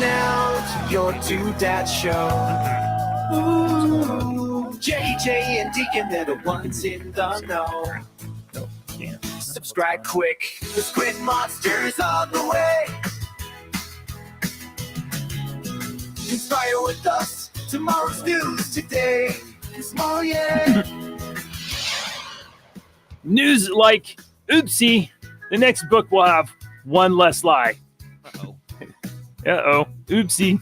now to your two dads show. Ooh, JJ and Deacon, they're the ones in the know. Subscribe quick, the Squid Monster's on the way. Inspire with us, tomorrow's news today. Tomorrow, yeah. News like Oopsie, the next book will have one less lie. Uh-oh. Oopsie.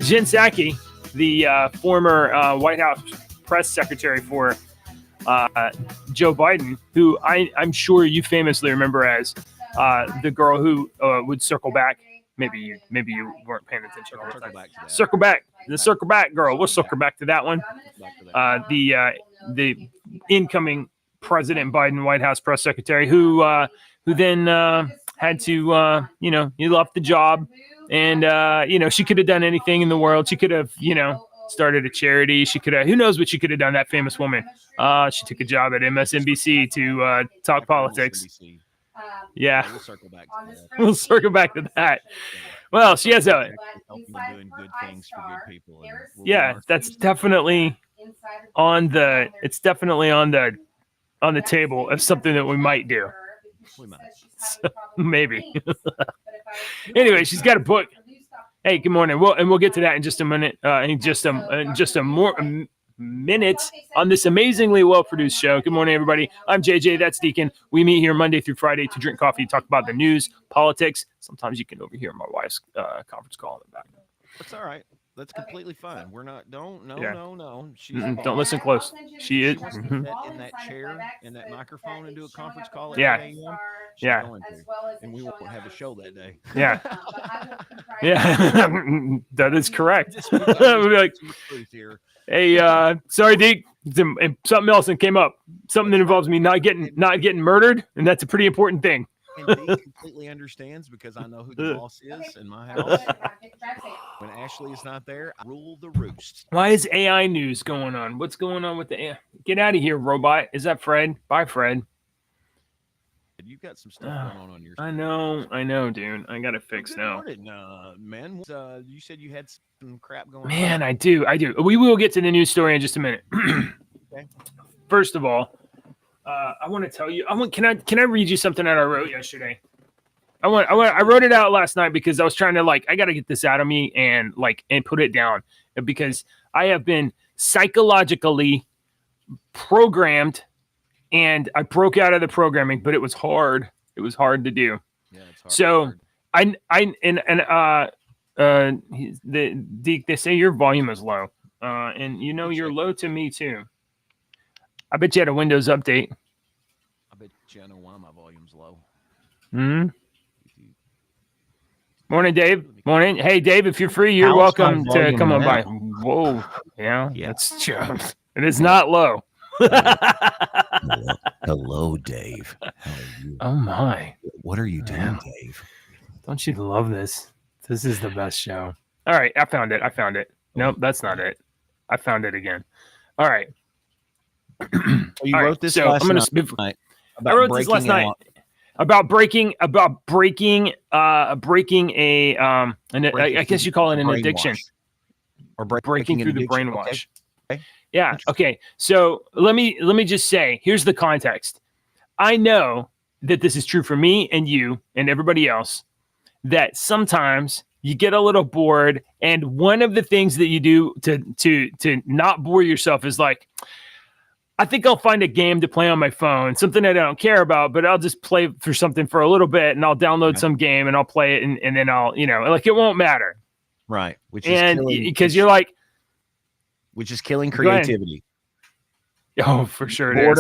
Jen Psaki, the former White House press secretary for Joe Biden, who I'm sure you famously remember as the girl who would circle back. Maybe you weren't paying attention. Circle back. The circle back girl. We'll circle back to that one. The incoming President Biden White House press secretary who then had to he left the job, and she could have done anything in the world. She could have started a charity. She could have, who knows what she could have done, that famous woman. She took a job at MSNBC to talk politics. Yeah. We'll circle back to that. Well, she has a doing good things for good people. That's definitely on the table as something that we might do. We might. Maybe. Anyway, she's got a book. Hey, good morning. We'll get to that in just a minute. In just a more minute on this amazingly well-produced show. Good morning, everybody. I'm JJ. That's Deacon. We meet here Monday through Friday to drink coffee, talk about the news, politics. Sometimes you can overhear my wife's conference call in the background. That's all right. That's completely fine. We're not. No. Don't listen close. She is wants to sit in that chair in that microphone and do a conference call at 8 a.m. Yeah. And we won't have a show that day. Yeah. That is correct. We'll be like, hey, sorry, Deke. Something else that came up. Something that involves me not getting murdered, and that's a pretty important thing. And Deke completely understands because I know who the boss is in my house. When Ashley is not there, I rule the roost. Why is AI news going on? What's going on with the AI? Get out of here, robot. Is that Fred? Bye, Fred. You've got some stuff going on your side. I know, dude. I got it fixed now. Man, you said you had some crap going on. Man, I do. We will get to the news story in just a minute. Okay. First of all, I want to tell you. Can I read you something that I wrote yesterday? I wrote it out last night because I was trying to I got to get this out of me and put it down because I have been psychologically programmed, and I broke out of the programming, but it was hard. It was hard to do. Yeah, it's hard. So they say your volume is low, and you're low to me too. I bet you had a Windows update. I bet you I know why my volume's low. Morning, Dave. Morning. Hey, Dave, if you're free, you're welcome to come on by. Whoa. Yeah. That's true. It is not low. Hello, Dave. How are you? Oh, my. What are you doing, Dave? Don't you love this? This is the best show. All right. I found it. Nope, that's not it. I found it again. All right. You wrote this last night. I wrote this last night about breaking a I guess you call it an addiction, or breaking through the brainwash. Okay. Yeah. Okay. So let me just say, here's the context. I know that this is true for me and you and everybody else, that sometimes you get a little bored, and one of the things that you do to not bore yourself is I think I'll find a game to play on my phone, something that I don't care about, but I'll just play for something for a little bit, and I'll download some game and I'll play it, and then I'll, it won't matter. Right. Which is killing creativity. Oh, for sure.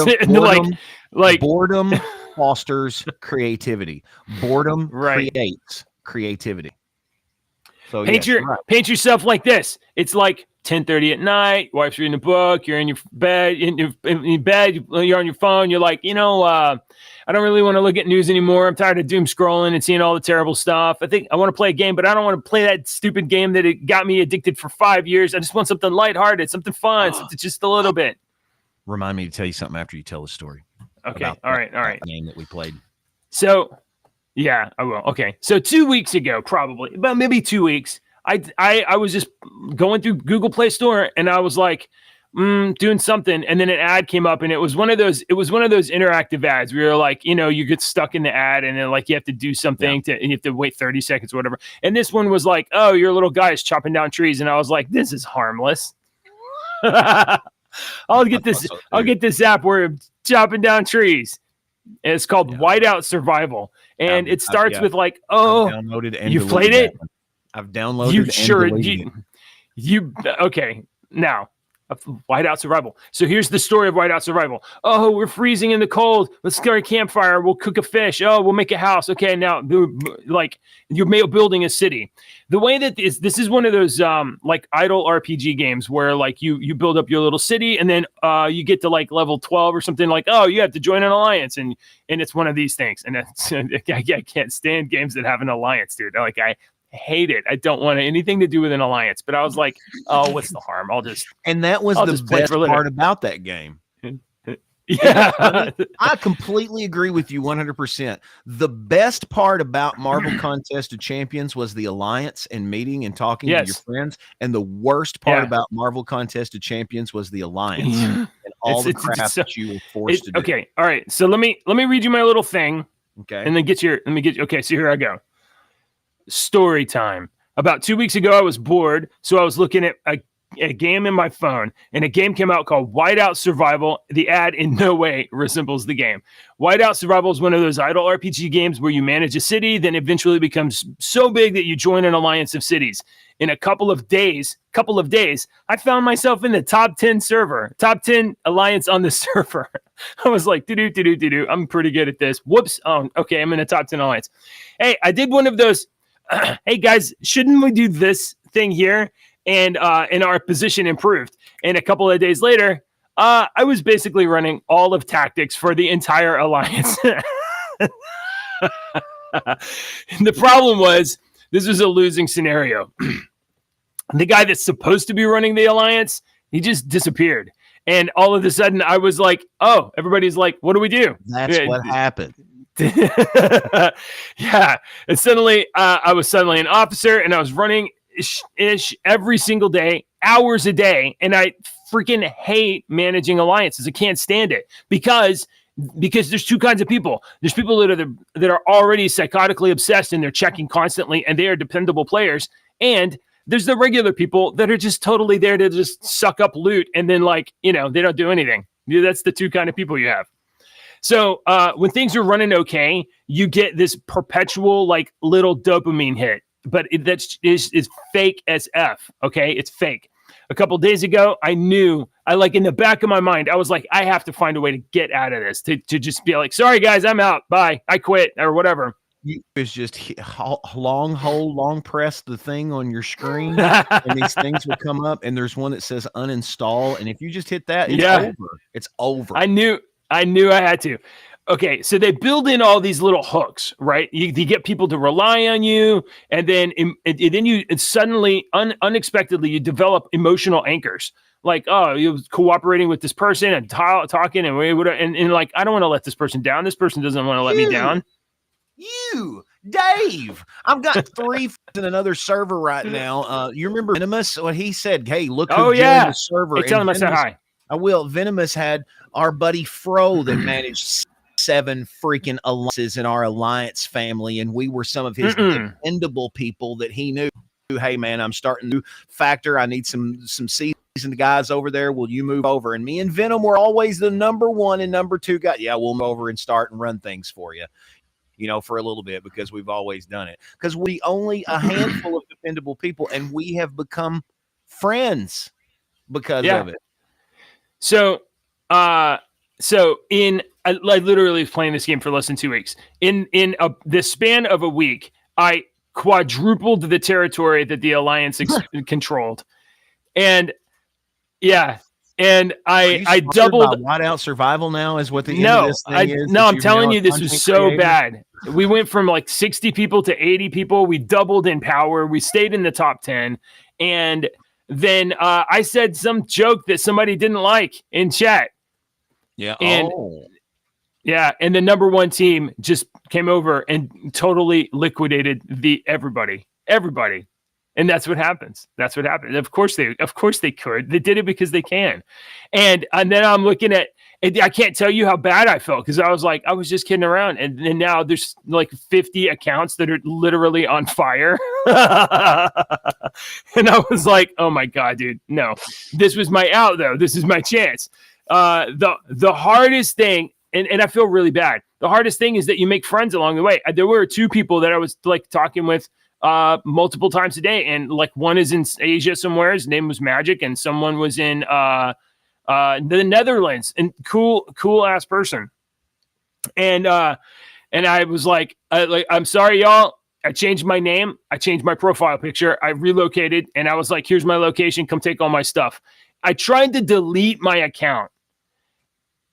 Boredom fosters creativity. Boredom creates creativity. So paint yourself like this. It's 10:30 at night. Wife's reading a book. You're in your bed. You're on your phone. You're like, I don't really want to look at news anymore. I'm tired of doom scrolling and seeing all the terrible stuff. I think I want to play a game, but I don't want to play that stupid game that it got me addicted for 5 years. I just want something lighthearted, something fun, something just a little bit. Remind me to tell you something after you tell the story. Okay. All right. Game that we played. So, Yeah, I will. Okay. So 2 weeks ago, probably, about maybe 2 weeks, I was just going through Google Play Store and I was like, doing something, and then an ad came up, and it was one of those interactive ads where you're like, you get stuck in the ad, and then like you have to do something and you have to wait 30 seconds or whatever. And this one was like, oh, your little guy is chopping down trees, and I was like, this is harmless. I'll get this app where it's chopping down trees. And it's called Whiteout Survival, and it starts with like, oh, you played it. I've downloaded. You okay now? Whiteout Survival. So here's the story of Whiteout Survival. Oh, we're freezing in the cold. Let's start a campfire. We'll cook a fish. Oh, we'll make a house. Okay, now like you're building a city. The way that this is one of those like idle RPG games where like you build up your little city, and then you get to like level 12 or something, like, oh, you have to join an alliance, and it's one of these things. And I can't stand games that have an alliance, dude. Like I hate it. I don't want anything to do with an alliance. But I was like, oh, what's the harm? And that was the best part about that game. Yeah. I completely agree with you 100%. The best part about Marvel Contest of Champions was the alliance and meeting and talking to your friends. And the worst part about Marvel Contest of Champions was the alliance and all the crap that you were forced to do. Okay. All right. So let me read you my little thing. Okay. And then okay. So here I go. Story time. About 2 weeks ago, I was bored, so I was looking at a game in my phone, and a game came out called Whiteout Survival. The ad in no way resembles the game. Whiteout Survival is one of those idle RPG games where you manage a city, then eventually becomes so big that you join an alliance of cities. In a couple of days, I found myself in the top 10 alliance on the server. I was like, do. I'm pretty good at this. Whoops. Oh, okay. I'm in a top 10 alliance. Hey, I did one of those. Hey guys, shouldn't we do this thing here? And our position improved. And a couple of days later, I was basically running all of tactics for the entire alliance. The problem was this was a losing scenario. The guy that's supposed to be running the alliance, he just disappeared. And all of a sudden, I was like, oh, everybody's like, what do we do? That's what happened. Yeah. And suddenly I was an officer, and I was running ish every single day, hours a day. And I freaking hate managing alliances. I can't stand it because there's two kinds of people. There's people that are already psychotically obsessed, and they're checking constantly, and they are dependable players. And there's the regular people that are just totally there to just suck up loot, and then they don't do anything. That's the two kind of people you have. So when things are running okay, you get this perpetual like little dopamine hit, but that's fake as F. Okay, it's fake. A couple days ago, I knew, in the back of my mind, I was like, I have to find a way to get out of this, to just be like, sorry guys, I'm out, bye, I quit, or whatever. You was just long press the thing on your screen, and these things will come up, and there's one that says uninstall, and if you just hit that, it's over. I knew I had to. Okay, so they build in all these little hooks, right? You get people to rely on you, and then you suddenly, unexpectedly, you develop emotional anchors. Like, oh, you're cooperating with this person and talking, and like, I don't want to let this person down. This person doesn't want to let me down. You, Dave, I've got 3 in another server right now. You remember Venomous? What he said? Hey, look who joined the server. Hey, tell him I said hi. I will. Venomous had our buddy Fro that managed 7 freaking alliances in our alliance family, and we were some of his dependable people that he knew. Hey man, I'm starting to factor. I need some seasoned guys over there. Will you move over? And me and Venom were always the number 1 and number 2 guy. Yeah, we'll move over and start and run things for you, for a little bit, because we've always done it. Because we only a handful of dependable people, and we have become friends because of it. So in I literally was playing this game for less than 2 weeks. In the span of a week, I quadrupled the territory that the Alliance controlled, and I doubled. Whiteout Survival now is what the end of this thing is. No, I'm telling you, this was so bad. We went from like 60 people to 80 people. We doubled in power. We stayed in the top 10, and then I said some joke that somebody didn't like in chat. Yeah. And Yeah, and the number one team just came over and totally liquidated everybody. And that's what happens. That's what happened. Of course they could. They did it because they can. And then I'm looking at, I can't tell you how bad I felt, because I was just kidding around. And now there's like 50 accounts that are literally on fire. And I was like, oh my God, dude, no. This was my out though. This is my chance. The hardest thing, and I feel really bad. The hardest thing is that you make friends along the way. There were two people that I was like talking with multiple times a day, and like one is in Asia somewhere. His name was Magic, and someone was in the Netherlands, and cool ass person. And I was like, I'm sorry, y'all. I changed my name. I changed my profile picture. I relocated, and I was like, here's my location. Come take all my stuff. I tried to delete my account.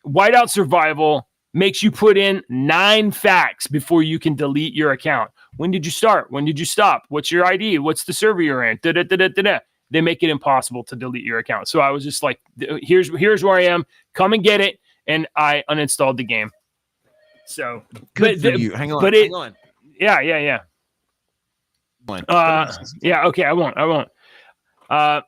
Whiteout Survival makes you put in 9 facts before you can delete your account. When did you start? When did you stop? What's your ID? What's the server you're in? They make it impossible to delete your account. So I was just like, here's where I am. Come and get it. And I uninstalled the game. So good for you. Hang on. Yeah. Yeah. Okay. I won't. Let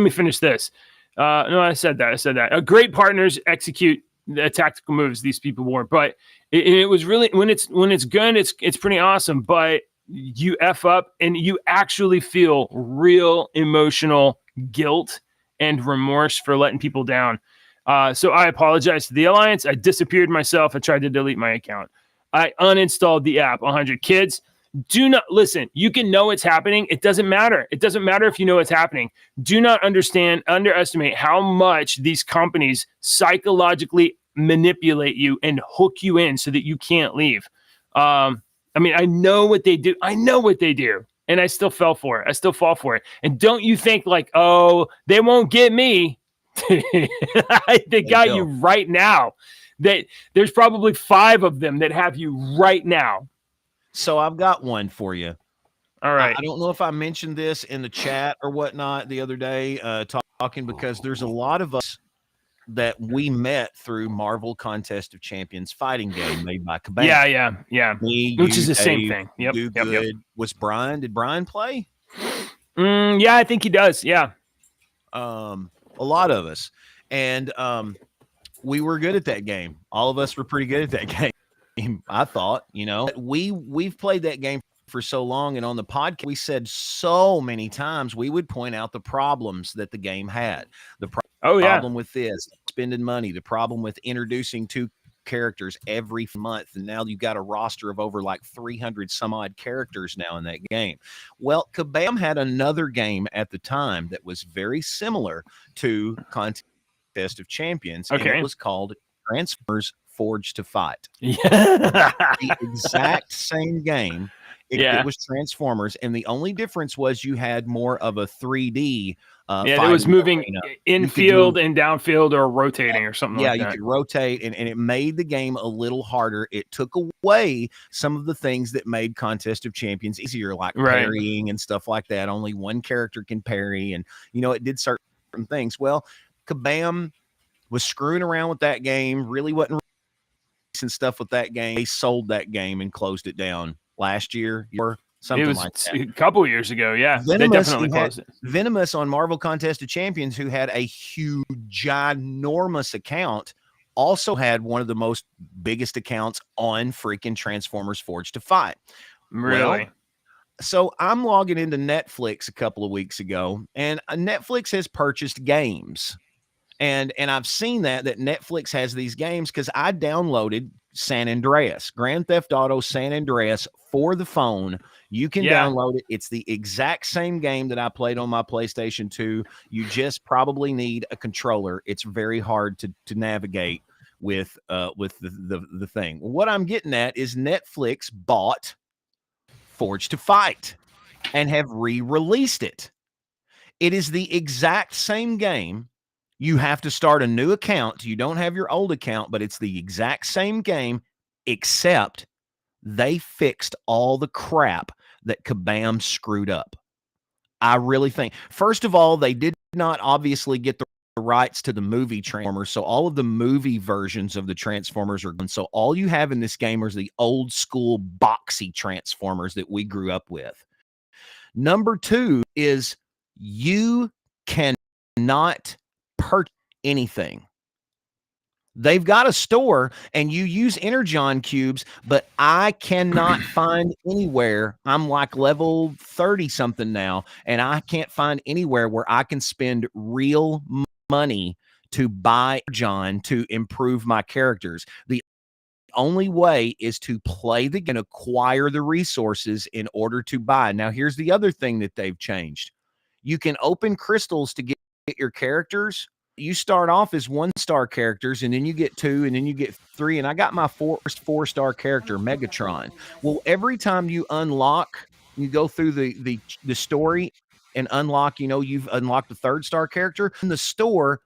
me finish this. No, I said that. Great partners execute the tactical moves these people were, but it was really, when it's good, it's pretty awesome. But you F up and you actually feel real emotional guilt and remorse for letting people down. So I apologize to the Alliance. I disappeared myself. I tried to delete my account. I uninstalled the app. 100 kids. Do not listen. You can know it's happening. It doesn't matter. It doesn't matter if you know it's happening. Do not underestimate how much these companies psychologically manipulate you and hook you in so that you can't leave. I mean, I know what they do. And I still fell for it. I still fall for it. And don't you think like, oh, they won't get me. They got you right now. There's probably 5 of them that have you right now. So I've got one for you. All right. I don't know if I mentioned this in the chat or whatnot the other day, talking, because there's a lot of us that we met through Marvel Contest of Champions fighting game made by Kabam. Yeah. Me, which you, is the Dave, same thing. Yep. Was Brian? Did Brian play? Yeah, I think he does. Yeah. A lot of us, and we were good at that game. All of us were pretty good at that game. I thought, we've played that game for so long, and on the podcast we said so many times we would point out the problems that the game had. The problem with this, spending money, the problem with introducing 2 characters every month, and now you've got a roster of over like 300 some odd characters now in that game. Well, Kabam had another game at the time that was very similar to Contest of Champions, and it was called Transformers Forged to Fight. Yeah. The exact same game. It was Transformers, and the only difference was you had more of a 3D. It was moving infield and downfield, or rotating or something like that. Yeah, you could rotate, and it made the game a little harder. It took away some of the things that made Contest of Champions easier, like parrying and stuff like that. Only one character can parry, and it did certain things. Well, Kabam was screwing around with that game, really wasn't and stuff with that game. They sold that game and closed it down last year or something like that. A couple of years ago. Yeah. They definitely closed it. Venomous on Marvel Contest of Champions, who had a huge, ginormous account, also had one of the most biggest accounts on freaking Transformers Forged to Fight. Really? Well, so I'm logging into Netflix a couple of weeks ago, and Netflix has purchased games. And I've seen that Netflix has these games because I downloaded San Andreas, Grand Theft Auto San Andreas for the phone. You can download it. It's the exact same game that I played on my PlayStation 2. You just probably need a controller. It's very hard to navigate with the thing. What I'm getting at is Netflix bought Forged to Fight and have re-released it. It is the exact same game. You have to start a new account. You don't have your old account, but it's the exact same game, except they fixed all the crap that Kabam screwed up. I really think, first of all, they did not obviously get the rights to the movie Transformers. So all of the movie versions of the Transformers are gone. So all you have in this game is the old school boxy Transformers that we grew up with. Number 2 is you cannot purchase anything. They've got a store and you use Energon cubes, but I cannot find anywhere. I'm like level 30 something now, and I can't find anywhere where I can spend real money to buy Energon to improve my characters. The only way is to play the game and acquire the resources in order to buy. Now, here's the other thing that they've changed. You can open crystals to get your characters. You start off as 1-star characters, and then you get 2, and then you get 3. And I got my first 4-star character, Megatron. Well, every time you unlock, you go through the story and unlock, you've unlocked the 3rd-star character in the store.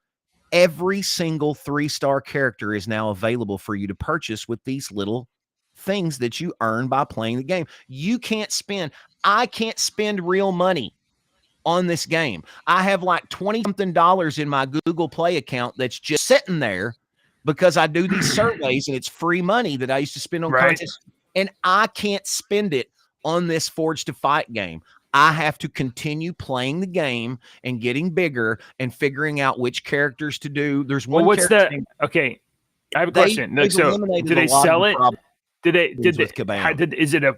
Every single 3-star character is now available for you to purchase with these little things that you earn by playing the game. I can't spend real money on this game. I have like $20-something in my Google Play account that's just sitting there because I do these surveys and it's free money that I used to spend on contests, and I can't spend it on this Forged to Fight game. I have to continue playing the game and getting bigger and figuring out which characters to do. There's one. What's that? Okay, I have a question. So, do they sell it? Is it a?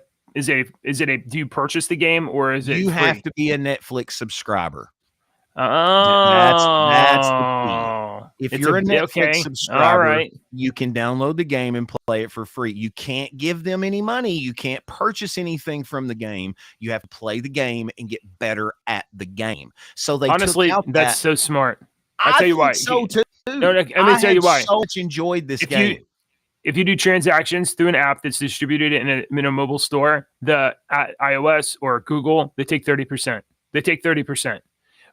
Do you purchase the game or is it? You free? have to be a Netflix subscriber. Oh, that's the key. If you're a Netflix subscriber, you can download the game and play it for free. You can't give them any money. You can't purchase anything from the game. You have to play the game and get better at the game. So they honestly, took out that's so smart. I tell you why. So too. No, let me tell you why. So much enjoyed this game. If you do transactions through an app that's distributed in a mobile store, the iOS or Google, they take 30%. They take 30%.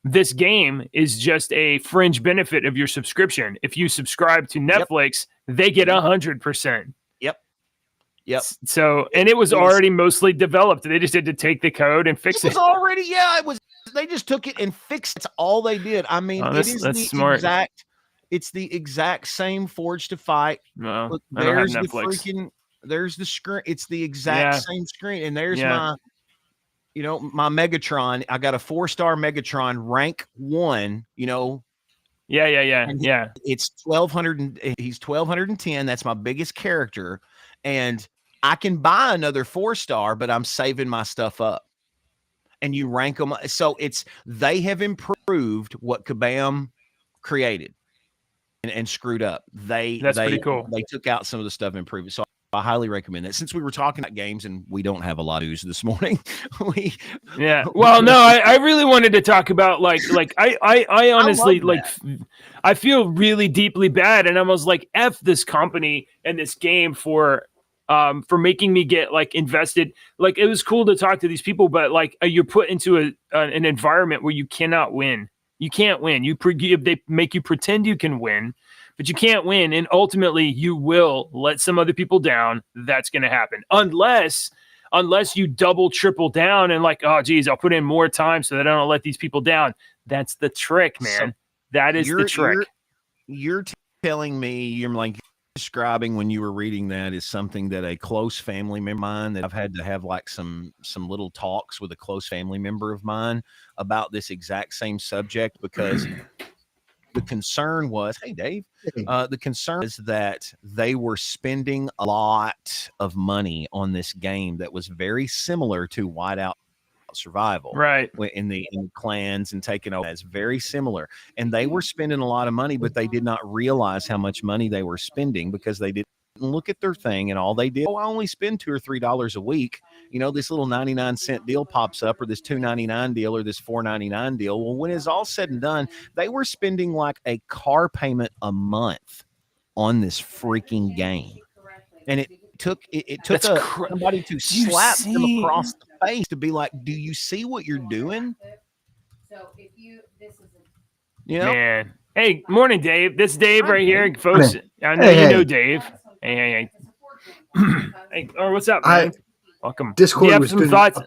This game is just a fringe benefit of your subscription. If you subscribe to Netflix, they get 100%. Yep. So, and it was already mostly developed. They just had to take the code and fix it. It was already, it was. They just took it and fixed it. That's all they did. I mean, that's smart. It's the exact same Forged to Fight. No, look, there's the there's the screen. It's the exact same screen. And there's my Megatron. I got a 4-star Megatron, rank 1, Yeah. It's 1,200. He's 1,210. That's my biggest character. And I can buy another 4-star, but I'm saving my stuff up. And you rank them. So they have improved what Kabam created and screwed up. That's pretty cool. They took out some of the stuff and improved it. So I highly recommend that. Since we were talking about games and we don't have a lot of news this morning, Well, no, I really wanted to talk about like I honestly I feel really deeply bad, and I was like, F this company and this game for making me get like invested. Like, it was cool to talk to these people, but like you're put into an environment where you cannot win. You can't win. They make you pretend you can win, but you can't win. And ultimately you will let some other people down. That's going to happen unless you double, triple down and like, oh geez, I'll put in more time so that I don't let these people down. That's the trick, man. So that is the trick. You're telling me, you're like describing when you were reading that is something that a close family member of mine, that I've had to have like some little talks with a close family member of mine about this exact same subject, because the concern was, hey Dave, the concern is that they were spending a lot of money on this game that was very similar to Whiteout Survival, right? In the clans and taking over. That's very similar, and they were spending a lot of money, but they did not realize how much money they were spending because they didn't look at their thing, and all they did, I only spend $2 or $3 a week. This little 99-cent deal pops up, or this $2.99 deal, or this $4.99 deal. Well, when it's all said and done, they were spending like a car payment a month on this freaking game, and it took somebody to slap them across the face to be like, do you see what you're doing? So if this is man. Hey, morning, Dave. This is Dave right here, folks. I know you know Dave. Hey. Hey, what's up, man? Welcome. Discord. Do you have some thoughts?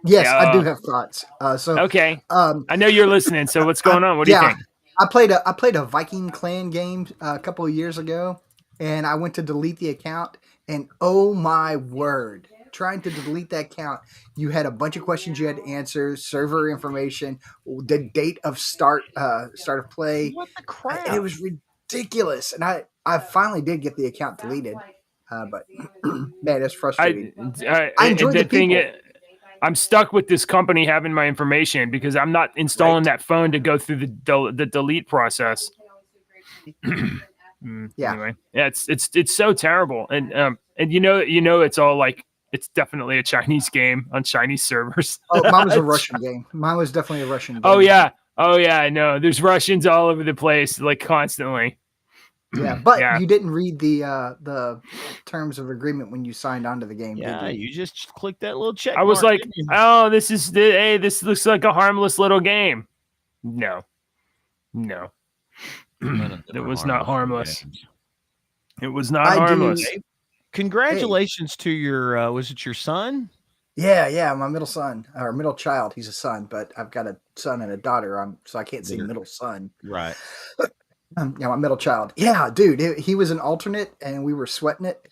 Yes, I do have thoughts. Okay. I know you're listening. So what's going on? What do you think? I played a Viking clan game a couple of years ago, and I went to delete the account, and oh my word, trying to delete that account, you had a bunch of questions you had to answer, server information, the date of start of play. What the crap? It was ridiculous, and I finally did get the account deleted, but man, it's frustrating. I enjoyed the people. I'm stuck with this company having my information because I'm not installing that phone to go through the delete process. Yeah. Anyway, yeah, it's so terrible, and you know it's all like it's definitely a Chinese game on Chinese servers. Oh, mine was a Russian game. Mine was definitely a Russian game. Oh yeah, I know. There's Russians all over the place, like constantly. Yeah, but you didn't read the terms of agreement when you signed onto the game. Yeah, did you? you just click that little check. I was mark, like, oh, this looks like a harmless little game. No. It was not harmless. It was not harmless. Congratulations to your was it your son? Yeah, my middle son or middle child. He's a son, but I've got a son and a daughter. So I can't say middle son. Right. Yeah, my middle child. Yeah, dude, he was an alternate, and we were sweating it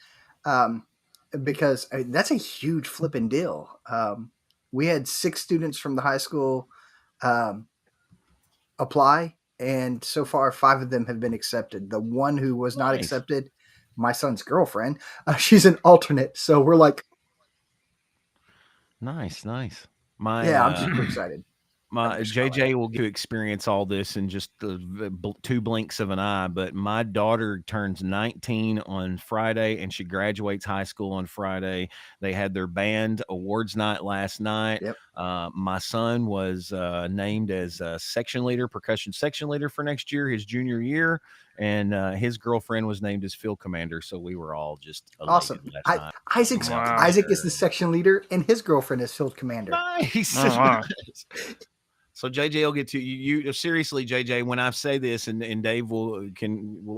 because that's a huge flipping deal. We had 6 students from the high school apply, and so far 5 of them have been accepted. The one who was not accepted, my son's girlfriend, she's an alternate. So we're like, nice. I'm super excited. My JJ will get to experience all this in just the 2 blinks of an eye, but my daughter turns 19 on Friday and she graduates high school on Friday. They had their band awards night last night. Yep. My son was named as percussion section leader for next year, his junior year, and his girlfriend was named as field commander. So we were all just awesome. Isaac is the section leader, and his girlfriend is field commander. Nice. So JJ will get to you. Seriously, JJ, when I say this, and Dave will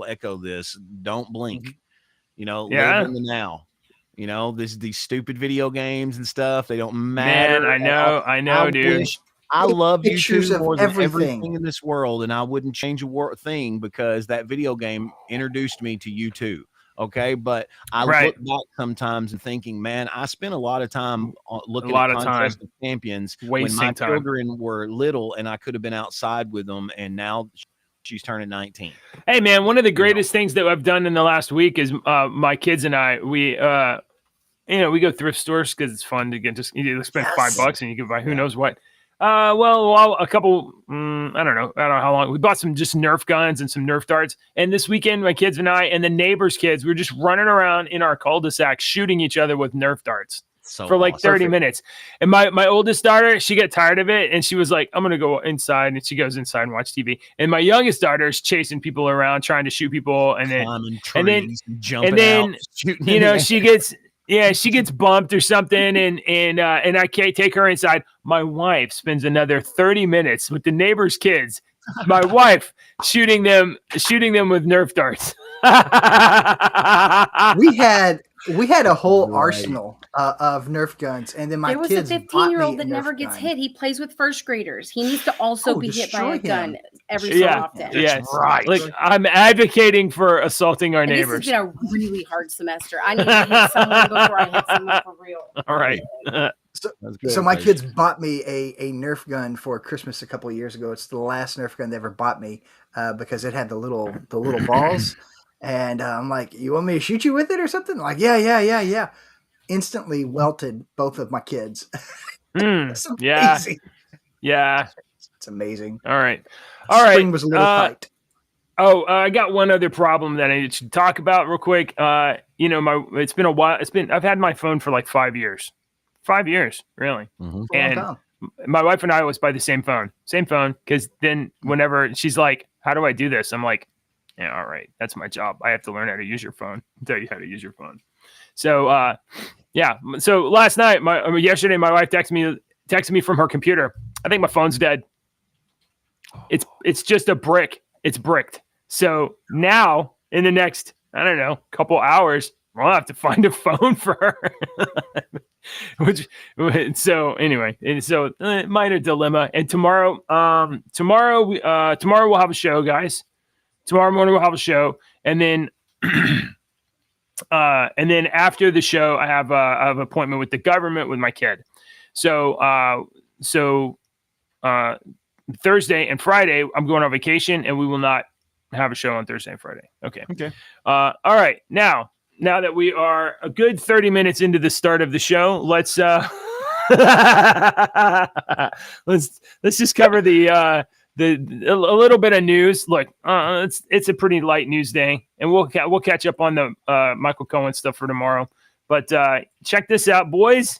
echo this, don't blink. Live in the now. These stupid video games and stuff, they don't matter. Man, I know, dude. I love pictures YouTube more of than everything in this world, and I wouldn't change a thing because that video game introduced me to YouTube. Okay, but I look back sometimes and thinking, man, I spent a lot of time looking at Contest of Champions when my children were little, and I could have been outside with them, and now she's turning 19. Hey, man, one of the greatest things that I've done in the last week is my kids and I, we go thrift stores because it's fun to you spend $5 and you can buy who knows what. A couple, I don't know how long. We bought some just Nerf guns and some Nerf darts. And this weekend, my kids and I and the neighbors' kids, we were just running around in our cul-de-sac shooting each other with Nerf darts for like 30 minutes. And my oldest daughter, she got tired of it and she was like, I'm going to go inside. And she goes inside and watch TV. And my youngest daughter is chasing people around, trying to shoot people. And then she gets bumped or something, and I can't take her inside. My wife spends another 30 minutes with the neighbors' kids. My wife shooting them with Nerf darts. We had a whole arsenal of Nerf guns, and then my there was kids a 15-year-old that never gets hit. He plays with first graders. He needs to also be hit by a gun every so often. Yes, right. Like I'm advocating for assaulting our neighbors. This has been a really hard semester. I need to hit someone before I hit someone for real. All right. So my kids bought me a Nerf gun for Christmas a couple of years ago. It's the last Nerf gun they ever bought me because it had the little balls. And I'm like, you want me to shoot you with it or something? Like, yeah. Instantly welted both of my kids. Yeah. It's amazing. All right. Spring was a little tight. I got one other problem that I should talk about real quick. It's been a while. I've had my phone for like 5 years. 5 years, really. Mm-hmm. And my wife and I always buy the same phone. Because then whenever she's like, how do I do this? I'm like, yeah, all right. That's my job. I have to learn how to use your phone. I'll tell you how to use your phone. So, So last night, yesterday, my wife texted me from her computer. I think my phone's dead. It's just a brick. It's bricked. So now in the next, I don't know, couple hours, I'll have to find a phone for her. So anyway, and so minor dilemma. And tomorrow we'll have a show, guys. Tomorrow morning we'll have a show, and then after the show, I have an appointment with the government with my kid. So Thursday and Friday, I'm going on vacation, and we will not have a show on Thursday and Friday. Okay. All right. Now that we are a good 30 minutes into the start of the show, let's just cover a little bit of news. Look, it's a pretty light news day, and we'll catch up on the Michael Cohen stuff for tomorrow. But check this out, boys.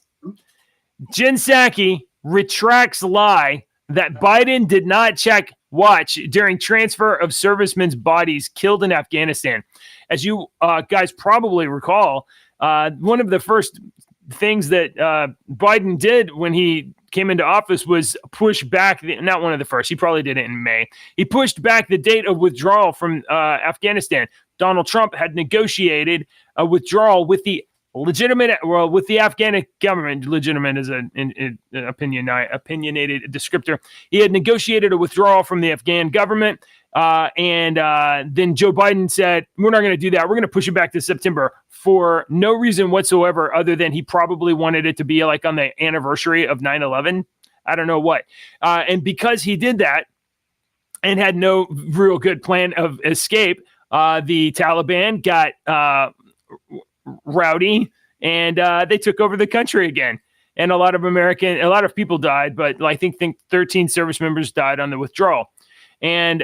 Jen Psaki retracts lie that Biden did not check watch during transfer of servicemen's bodies killed in Afghanistan. As you guys probably recall, one of the first things that Biden did when he came into office was push back, not one of the first, he probably did it in May. He pushed back the date of withdrawal from Afghanistan. Donald Trump had negotiated a withdrawal with the Afghan government. Legitimate is an opinionated descriptor. He had negotiated a withdrawal from the Afghan government. And then Joe Biden said, we're not going to do that. We're going to push it back to September for no reason whatsoever, other than he probably wanted it to be like on the anniversary of 9/11. I don't know what. And because he did that and had no real good plan of escape, the Taliban got rowdy, and they took over the country again. And a lot of people died, but I think 13 service members died on the withdrawal. And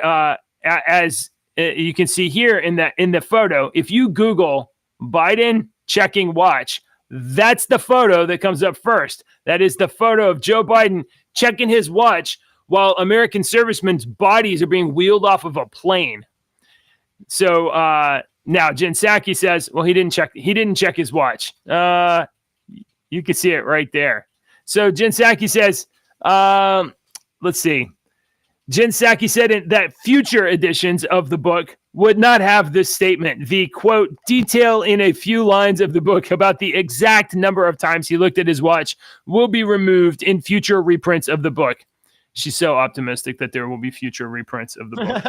as you can see here in the photo, if you Google Biden checking watch, that's the photo that comes up first. That is the photo of Joe Biden checking his watch while American servicemen's bodies are being wheeled off of a plane. So now Jen Psaki says, well, he didn't check his watch. You can see it right there. So Jen Psaki says, let's see. Jen Psaki said that future editions of the book would not have this statement. The, quote, detail in a few lines of the book about the exact number of times he looked at his watch will be removed in future reprints of the book. She's so optimistic that there will be future reprints of the book.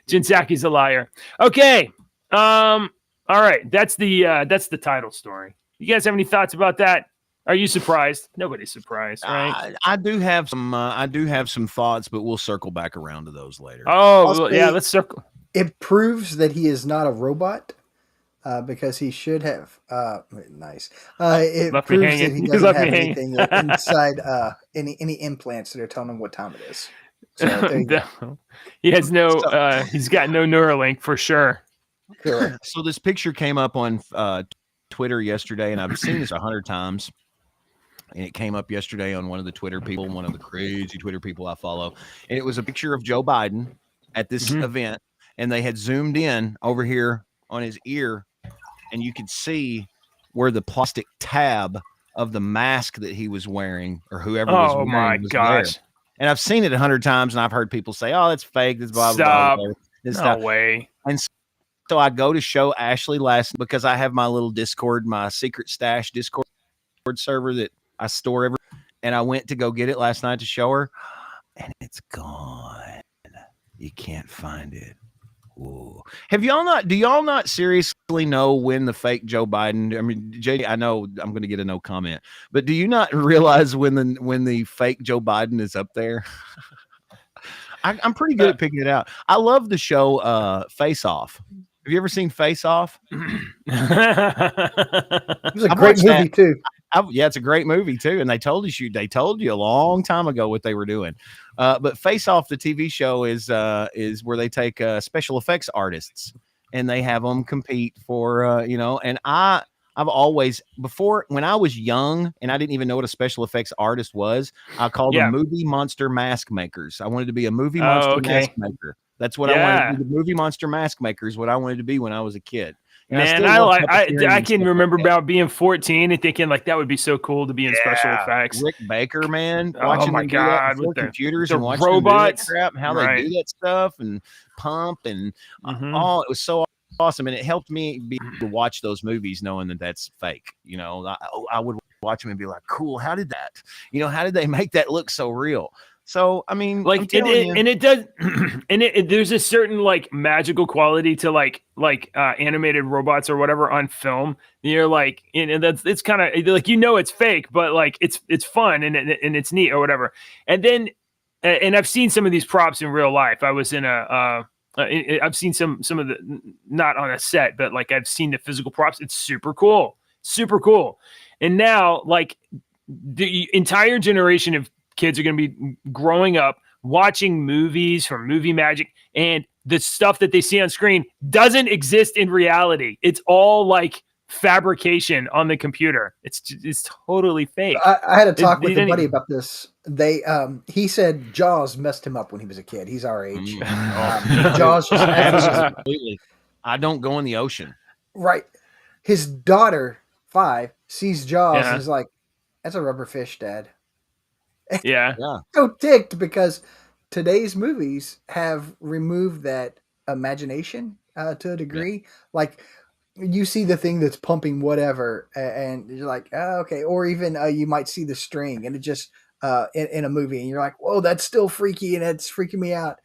Jen Psaki's a liar. Okay. All right. That's the title story. You guys have any thoughts about that? Are you surprised? Nobody's surprised, right? I do have some thoughts, but we'll circle back around to those later. Oh, yeah, let's circle. It proves that he is not a robot, because he should have. Nice. It proves that he doesn't have anything inside any implants that are telling him what time it is. So there you go. He has no. He's got no Neuralink for sure. Correct. So this picture came up on Twitter yesterday, and I've seen this 100 times. And it came up yesterday on one of the crazy Twitter people I follow. And it was a picture of Joe Biden at this event. And they had zoomed in over here on his ear. And you could see where the plastic tab of the mask that he was wearing, or whoever was wearing. Oh, my gosh. There. And I've seen it 100 times. And I've heard people say, oh, that's fake. That's blah, blah, blah. No way. And so I go to show Ashley because I have my little Discord, my secret stash Discord server that I store and I went to go get it last night to show her, and it's gone. You can't find it. Ooh. Do y'all not seriously know when the fake Joe Biden, I mean, JD, I know I'm going to get a no comment, but do you not realize when the fake Joe Biden is up there? I'm pretty good at picking it out. I love the show Face Off. Have you ever seen Face Off? It was a great movie too. Yeah, it's a great movie too, and they told you a long time ago what they were doing. But Face Off, the TV show, is where they take special effects artists and they have them compete for And I've always, before, when I was young and I didn't even know what a special effects artist was, I called them movie monster mask makers. I wanted to be a movie monster mask maker. That's what I wanted to be. The movie monster mask maker is what I wanted to be when I was a kid. And man, I can remember about being 14 and thinking like that would be so cool to be in special effects. Rick Baker, man, watching my God, with computers and watching robots, crap, and how they do that stuff and pump and it was so awesome. And it helped me be able to watch those movies knowing that that's fake. You know, I would watch them and be like, cool, how did that? You know, how did they make that look so real? So, I mean, like it does, and there's a certain like magical quality to like animated robots or whatever on film. You're like, and it's kind of like, you know, it's fake, but like it's fun and it's neat or whatever. And then, and I've seen some of these props in real life. I was in I've seen some of the, not on a set, but like I've seen the physical props. It's super cool, super cool. And now, like the entire generation of kids are going to be growing up watching movies from Movie Magic, and the stuff that they see on screen doesn't exist in reality. It's all like fabrication on the computer. It's totally fake. I had a talk with a buddy about this. He said Jaws messed him up when he was a kid. He's our age. Jaws just absolutely. I don't go in the ocean. Right. His daughter, 5, sees Jaws and is like, "That's a rubber fish, Dad." Yeah. So ticked because today's movies have removed that imagination to a degree. Yeah. Like you see the thing that's pumping whatever, and you're like, oh, okay. Or even you might see the string, and it just in a movie, and you're like, whoa, that's still freaky, and it's freaking me out.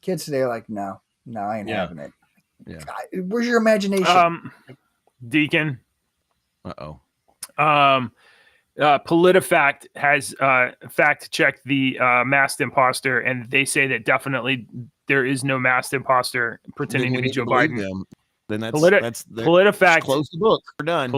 Kids today are like, no, I ain't having it. Yeah. Where's your imagination, Deacon? Uh-oh. PolitiFact has fact checked the masked imposter, and they say that definitely there is no masked imposter pretending to be Joe Biden. Then that's PolitiFact. Close the book. We're done.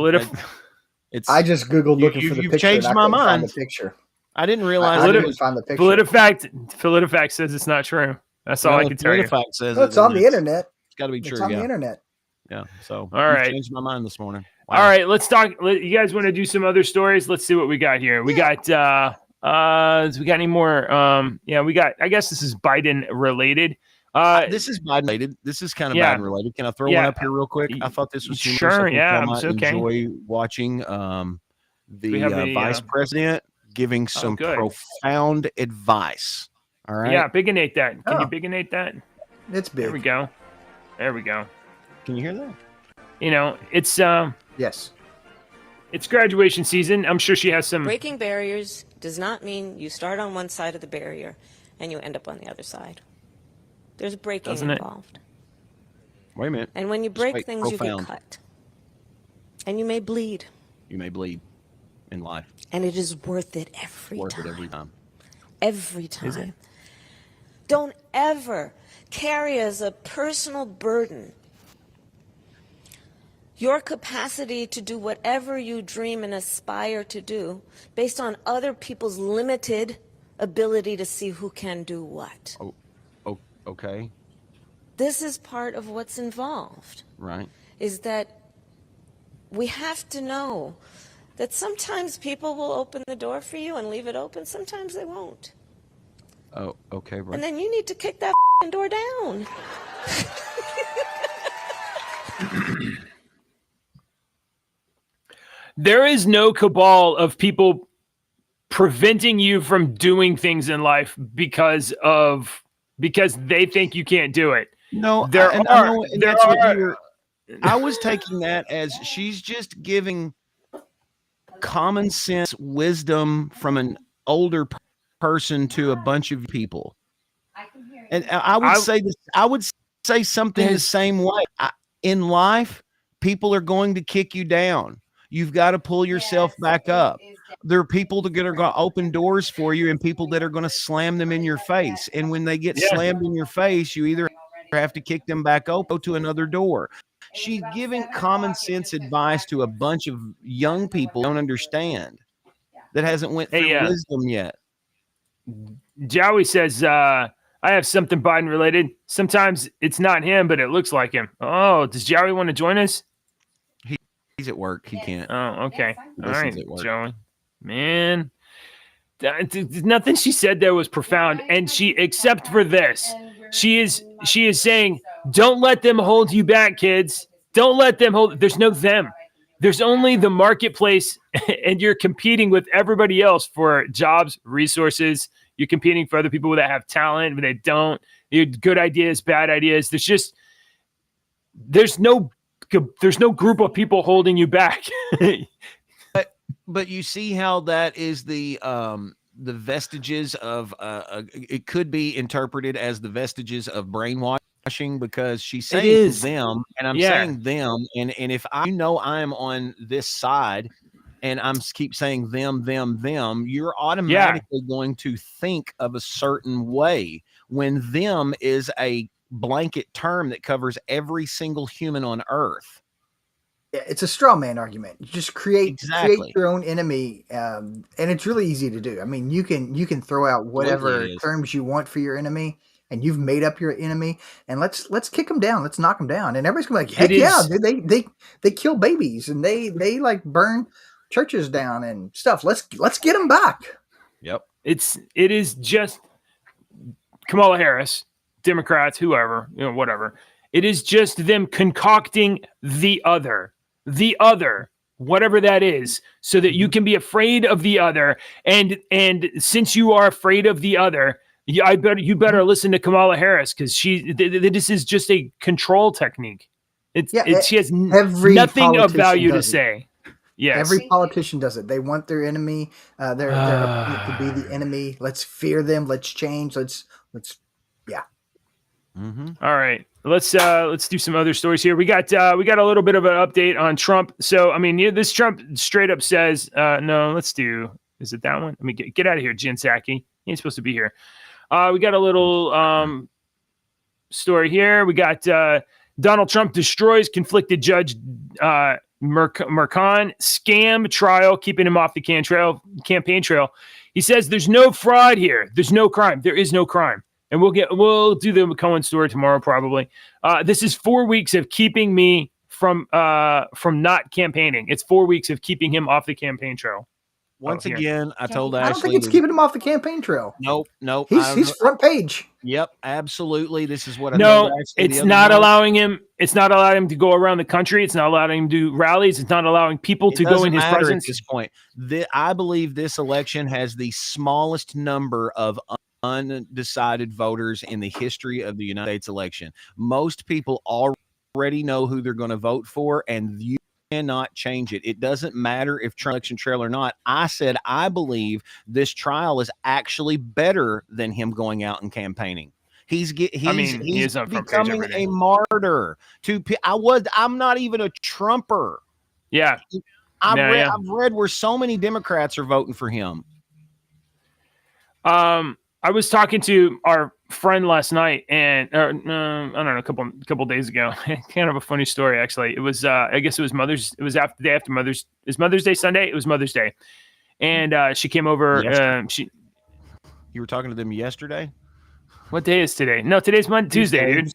I just googled looking for the picture. You've changed my mind. The picture. I didn't realize I didn't find the picture. PolitiFact says it's not true. That's all I can tell you. Says it's on the internet. It's got to be true. It's on the internet. Yeah. So all right, changed my mind this morning. Wow. All right, let's talk. You guys want to do some other stories? Let's see what we got here. We got. We got any more? We got. I guess this is Biden related. This is Biden related. This is kind of Biden related. Can I throw one up here real quick? I thought this was humorous. Sure. Yeah. It's okay. Enjoy watching the vice president giving some profound advice. All right. Yeah. Bigonate that. Can you bigonate that? It's big. There we go. Can you hear that? You know, it's yes. It's graduation season. I'm sure she has some. Breaking barriers does not mean you start on one side of the barrier and you end up on the other side. There's breaking involved. Wait a minute. And when you break things, you get cut. And you may bleed. You may bleed in life. And it is worth it every time. Worth it every time. Every time. Don't ever carry as a personal burden your capacity to do whatever you dream and aspire to do based on other people's limited ability to see who can do what. Oh, okay. This is part of what's involved. Right. Is that we have to know that sometimes people will open the door for you and leave it open. Sometimes they won't. Oh, okay. Right. And then you need to kick that door down. There is no cabal of people preventing you from doing things in life because they think you can't do it. No, I was taking that as she's just giving common sense wisdom from an older person to a bunch of people. And I would say something the same way. In life, people are going to kick you down. You've got to pull yourself back up. There are people that are going to open doors for you and people that are going to slam them in your face. And when they get slammed in your face, you either have to kick them back open, go to another door. She's giving common sense advice to a bunch of young people who don't understand, that hasn't went through wisdom yet. Joey says, I have something Biden related. Sometimes it's not him, but it looks like him. Oh, does Joey want to join us? He's at work. He can't. Oh, okay. All right, Joey. Man, nothing she said there was profound. And except for this, she is saying, don't let them hold you back, kids. Don't let them there's no them. There's only the marketplace, and you're competing with everybody else for jobs, resources. You're competing for other people that have talent, but they don't. You have good ideas, bad ideas. there's no group of people holding you back. But you see how that is the vestiges of it could be interpreted as the vestiges of brainwashing, because she's saying them and I'm saying them, and if I I'm on this side and I'm keep saying them, you're automatically going to think of a certain way, when them is a blanket term that covers every single human on earth. Yeah, it's a straw man argument. You just create your own enemy, and it's really easy to do. I mean, you can throw out whatever terms you want for your enemy, and you've made up your enemy. And let's kick them down. Let's knock them down. And everybody's gonna be like, heck yeah, dude, they kill babies and they like burn churches down and stuff. Let's get them back. Yep. It is just Kamala Harris, Democrats, whoever, whatever. It is just them concocting the other, whatever that is, so that you can be afraid of the other. And since you are afraid of the other, you better listen to Kamala Harris, because this is just a control technique. She has nothing of value to say. Yes. Every politician does it. They want their enemy, their opponent to be the enemy. Let's fear them. Let's change. Let's. Mm-hmm. All right, let's do some other stories here. We got a little bit of an update on Trump. So I mean, this Trump straight up says, no, let's do. Is it that one? Let me get out of here, Jen Psaki. He ain't supposed to be here. We got a little story here. We got Donald Trump destroys conflicted judge Mercan scam trial, keeping him off the campaign trail. He says there's no fraud here. There's no crime. There is no crime. And we'll do the Cohen story tomorrow, probably. This is 4 weeks of keeping me from not campaigning. It's 4 weeks of keeping him off the campaign trail. Once again, I told Ashley. I don't think it's keeping him off the campaign trail. Nope. He's front page. Yep, absolutely. This is what I know. It's not allowing him. It's not allowing him to go around the country. It's not allowing him to do rallies. It's not allowing people to go in his presence. At this point, I believe this election has the smallest number of undecided voters in the history of the United States election. Most people already know who they're going to vote for, and you cannot change it. It doesn't matter if election trail or not. I said I believe this trial is actually better than him going out and campaigning. He's becoming a martyr to. I'm not even a Trumper. Yeah, I've read where so many Democrats are voting for him. I was talking to our friend last night, and I don't know, a couple days ago. Kind of a funny story, actually. It was I guess it was the day after Mother's. Is Mother's Day Sunday? It was Mother's Day, and she came over. You were talking to them yesterday? What day is today? No, today's Tuesday, dude.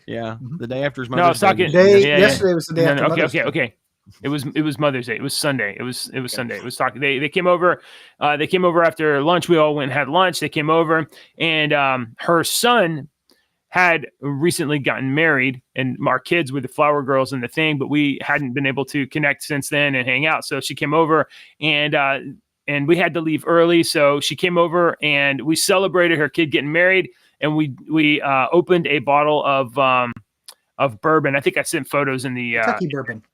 Yeah, the day after is Mother's Day. No, I was talking. Yesterday was the day after Mother's Day. Okay. It was Mother's Day. It was Sunday. It was Sunday. It was talking. They came over. They came over after lunch. We all went and had lunch. They came over, and her son had recently gotten married, and our kids were the flower girls and the thing, but we hadn't been able to connect since then and hang out. So she came over, and we had to leave early. So she came over, and we celebrated her kid getting married, and we opened a bottle of bourbon. I think I sent photos in the Kentucky bourbon.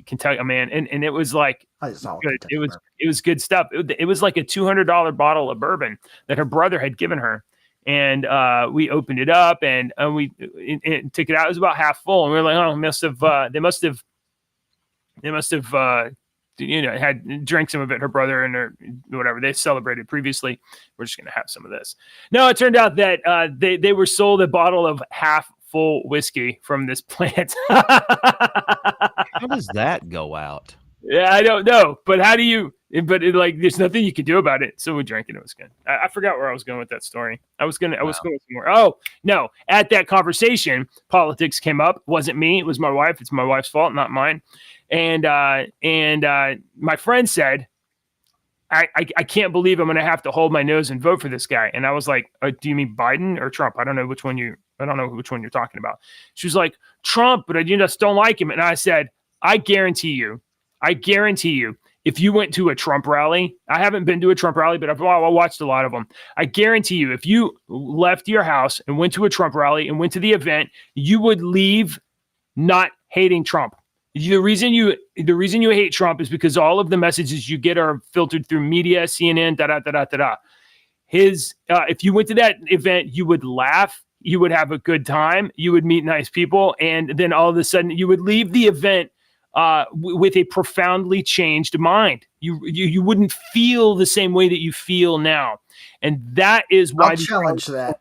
Kentucky, man, and it was like good. It was good stuff. It was like a $200 bottle of bourbon that her brother had given her, and we opened it up and we took it out. It was about half full, and we were like, oh, they must have had drank some of it. Her brother and her whatever they celebrated previously. We're just gonna have some of this. No, it turned out that they were sold a bottle of half full whiskey from this plant. How does that go out? Yeah, I don't know, but how do you? But there's nothing you can do about it. So we drank it. It was good. I forgot where I was going with that story. I was going somewhere. Oh no! At that conversation, politics came up. It wasn't me. It was my wife. It's my wife's fault, not mine. And my friend said, I can't believe I'm going to have to hold my nose and vote for this guy. And I was like, do you mean Biden or Trump? I don't know which one you're talking about. She was like, Trump, but I just don't like him. And I said, I guarantee you, if you went to a Trump rally, I haven't been to a Trump rally, but I've watched a lot of them. I guarantee you, if you left your house and went to a Trump rally and went to the event, you would leave not hating Trump. The reason you hate Trump is because all of the messages you get are filtered through media, CNN, if you went to that event, you would laugh, you would have a good time, you would meet nice people, and then all of a sudden you would leave the event with a profoundly changed mind. You wouldn't feel the same way that you feel now, and that is why I'll challenge that.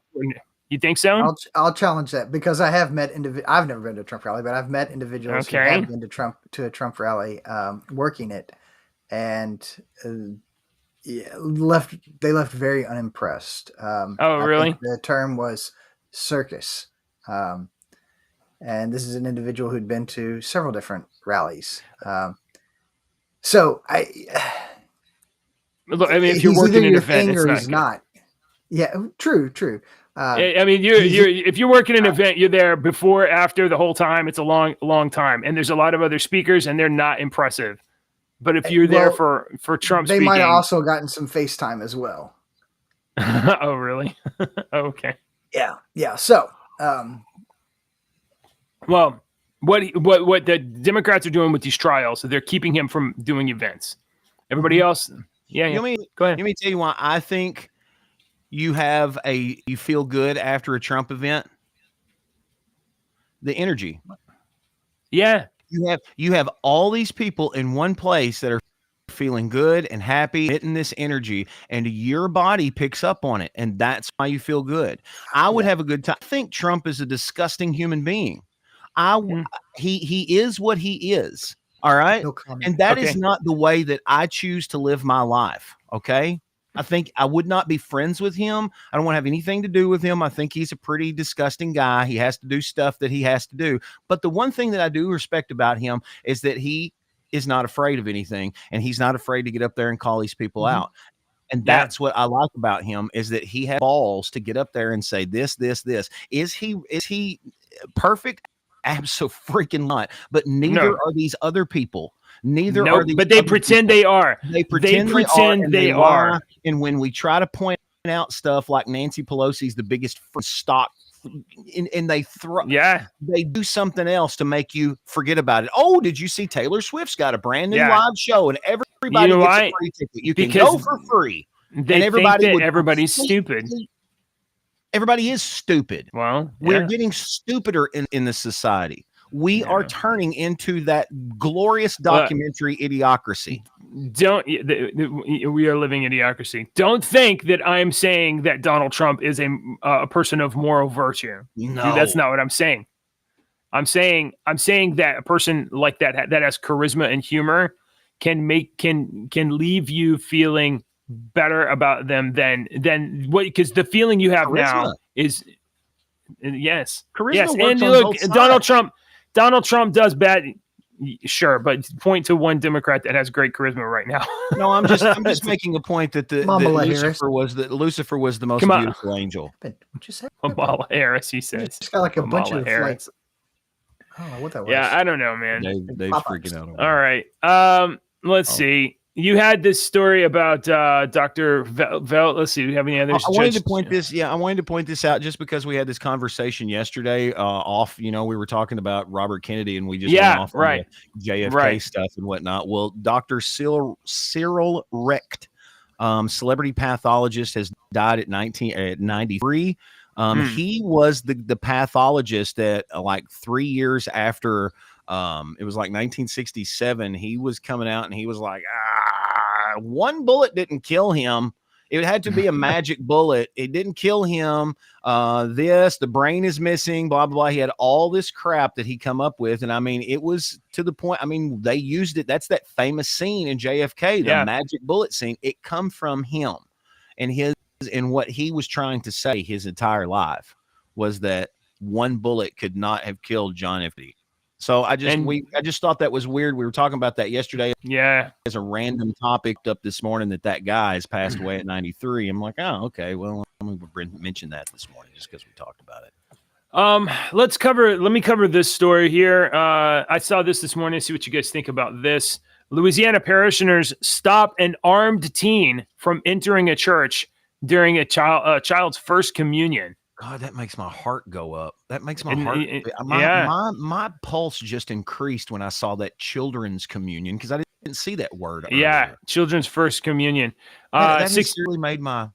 You think so? I'll challenge that because I have met I've never been to a Trump rally, but I've met individuals who have been to a Trump rally, working it, and they left very unimpressed. Really? The term was circus. And this is an individual who'd been to several different rallies. So look, I mean, if you're working an event, it's not. Yeah, true. I mean, if you're working an event, you're there before, after, the whole time. It's a long time, and there's a lot of other speakers, and they're not impressive. But if you're there for Trump, they might have also gotten some FaceTime as well. Oh, really? Okay. Yeah. So, well, what the Democrats are doing with these trials, so they're keeping him from doing events. Everybody else, yeah. Go ahead. Let me tell you why I think you feel good after a Trump event. The energy. Yeah. You have all these people in one place that are feeling good and happy, hitting this energy, and your body picks up on it, and that's why you feel good. I would have a good time. I think Trump is a disgusting human being. He is what he is. All right. No comment. And that is not the way that I choose to live my life. Okay. I think I would not be friends with him. I don't want to have anything to do with him. I think he's a pretty disgusting guy. He has to do stuff that he has to do. But the one thing that I do respect about him is that he is not afraid of anything, and he's not afraid to get up there and call these people out. And that's what I like about him, is that he has balls to get up there and say this. Is he perfect? Absolutely not. But neither are these other people. Neither are these. But they pretend they are. They pretend they are. And when we try to point out stuff like Nancy Pelosi's the biggest stock, and they do something else to make you forget about it. Oh, did you see Taylor Swift's got a brand new live show, and everybody gets a free ticket. You can go for free. They think that everybody's stupid. Everybody is stupid. Well, we're getting stupider in this society. We are turning into that glorious documentary Idiocracy. We are living idiocracy. Don't think that I'm saying that Donald Trump is a person of moral virtue. No, dude, that's not what I'm saying. I'm saying that a person like that has charisma and humor can leave you feeling better about them than what, because the feeling you have now is charisma. Yes, and look, Donald Trump does bad. Sure, but point to one Democrat that has great charisma right now. No, I'm just making a point that Lucifer was the most beautiful angel. What'd you say? Kamala Harris, he says. It's got like a bunch of Harris. I don't know what that was. Yeah, I don't know, man. Dave's freaking out. All right. Let's see. You had this story about Dr. Velt. Let's see. Do we have any others? I wanted to point this out just because we had this conversation yesterday off. We were talking about Robert Kennedy, and we just went off on the JFK stuff and whatnot. Well, Dr. Cyril Recht, celebrity pathologist, has died at 93. He was the pathologist that like 3 years after it was like 1967, he was coming out and he was like, one bullet didn't kill him. It had to be a magic bullet. It didn't kill him. The brain is missing, blah, blah, blah. He had all this crap that he come up with. And I mean, it was to the point, I mean, they used it. That's that famous scene in JFK, the magic bullet scene. It come from him, and what he was trying to say his entire life was that one bullet could not have killed John F. Kennedy. So I just thought that was weird. We were talking about that yesterday. Yeah. As a random topic up this morning that guy has passed away at 93. I'm like, oh, okay. Well, let me mention that this morning just because we talked about it. Let me cover this story here. I saw this morning. See what you guys think about this. Louisiana parishioners stop an armed teen from entering a church during a child's first communion. God, that makes my heart go up. That makes my And heart. yeah. My pulse just increased when I saw that children's communion because I didn't see that word earlier. Yeah, children's first communion. That really made my.